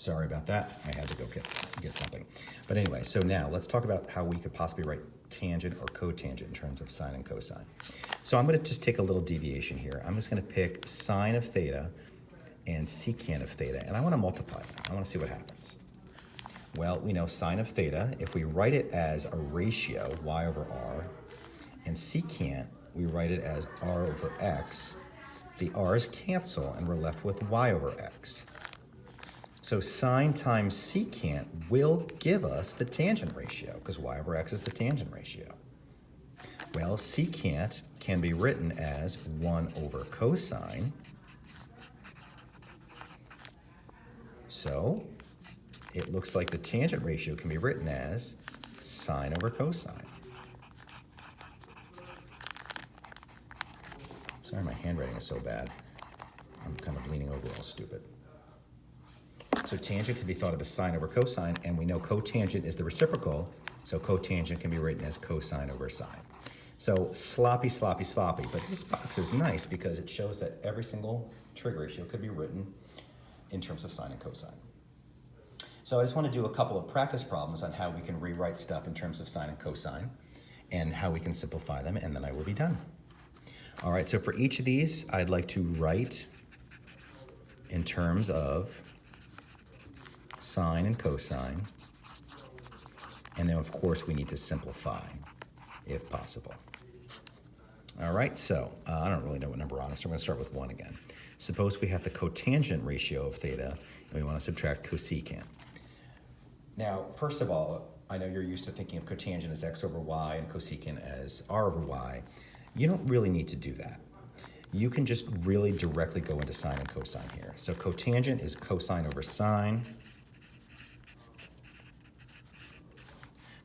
Sorry about that. I had to go get something. But anyway, so now let's talk about how we could possibly write tangent or cotangent in terms of sine and cosine. So I'm going to just take a little deviation here. I'm just going to pick sine of theta and secant of theta, and I want to multiply them. I want to see what happens. Well, we know sine of theta, if we write it as a ratio, y over r, and secant, we write it as r over x, the r's cancel and we're left with y over x. So sine times secant will give us the tangent ratio, because y over x is the tangent ratio. Well, secant can be written as 1 over cosine. So it looks like the tangent ratio can be written as sine over cosine. Sorry, my handwriting is so bad. I'm kind of leaning over all stupid. So tangent can be thought of as sine over cosine, and we know cotangent is the reciprocal, so cotangent can be written as cosine over sine. So sloppy, sloppy, sloppy, but this box is nice because it shows that every single trig ratio could be written in terms of sine and cosine. So I just want to do a couple of practice problems on how we can rewrite stuff in terms of sine and cosine and how we can simplify them, and then I will be done. All right, so for each of these, I'd like to write in terms of sine and cosine, and then of course we need to simplify if possible. All right, so I don't really know what number we're on, so I'm going to start with 1 again. Suppose we have the cotangent ratio of theta, and we want to subtract cosecant. Now, first of all, I know you're used to thinking of cotangent as x over y and cosecant as r over y. You don't really need to do that. You can just really directly go into sine and cosine here. So cotangent is cosine over sine.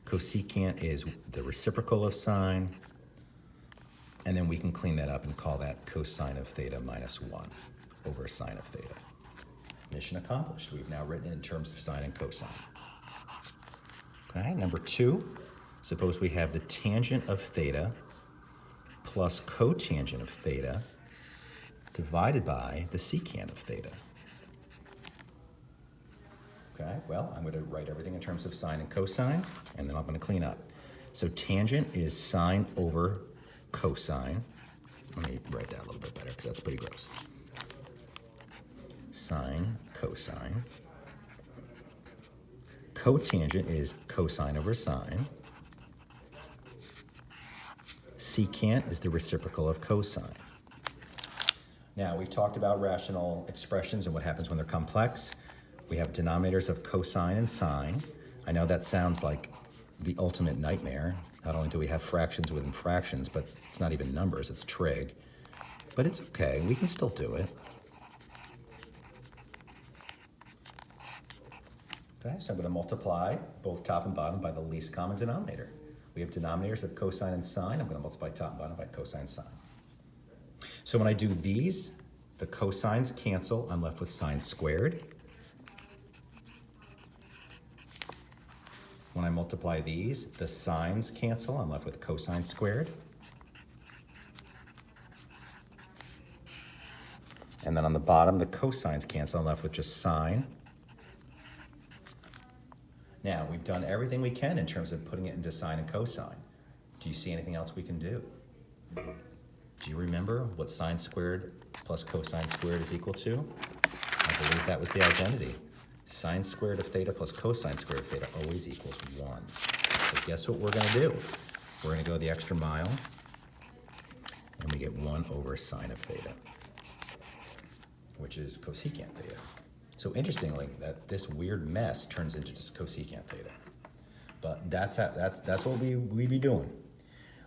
Cosecant is the reciprocal of sine. And then we can clean that up and call that cosine of theta minus 1 over sine of theta. Mission accomplished. We've now written it in terms of sine and cosine. Okay, number 2, suppose we have the tangent of theta plus cotangent of theta divided by the secant of theta. Okay, well, I'm going to write everything in terms of sine and cosine, and then I'm going to clean up. So tangent is sine over cosine. Let me write that a little bit better because that's pretty gross. Sine, cosine. Cotangent is cosine over sine. Secant is the reciprocal of cosine. Now, we've talked about rational expressions and what happens when they're complex. We have denominators of cosine and sine. I know that sounds like the ultimate nightmare. Not only do we have fractions within fractions, but it's not even numbers, it's trig. But it's okay, we can still do it. Okay, so I'm going to multiply both top and bottom by the least common denominator. We have denominators of cosine and sine. I'm going to multiply top and bottom by cosine and sine. So when I do these, the cosines cancel. I'm left with sine squared. When I multiply these, the sines cancel. I'm left with cosine squared. And then on the bottom, the cosines cancel. I'm left with just sine. Now, we've done everything we can in terms of putting it into sine and cosine. Do you see anything else we can do? Do you remember what sine squared plus cosine squared is equal to? I believe that was the identity. Sine squared of theta plus cosine squared of theta always equals 1. So guess what we're going to do? We're going to go the extra mile, and we get 1 over sine of theta, which is cosecant theta. So interestingly, that this weird mess turns into just cosecant theta. But that's what we be doing.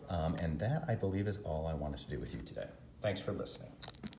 And that, I believe, is all I wanted to do with you today. Thanks for listening.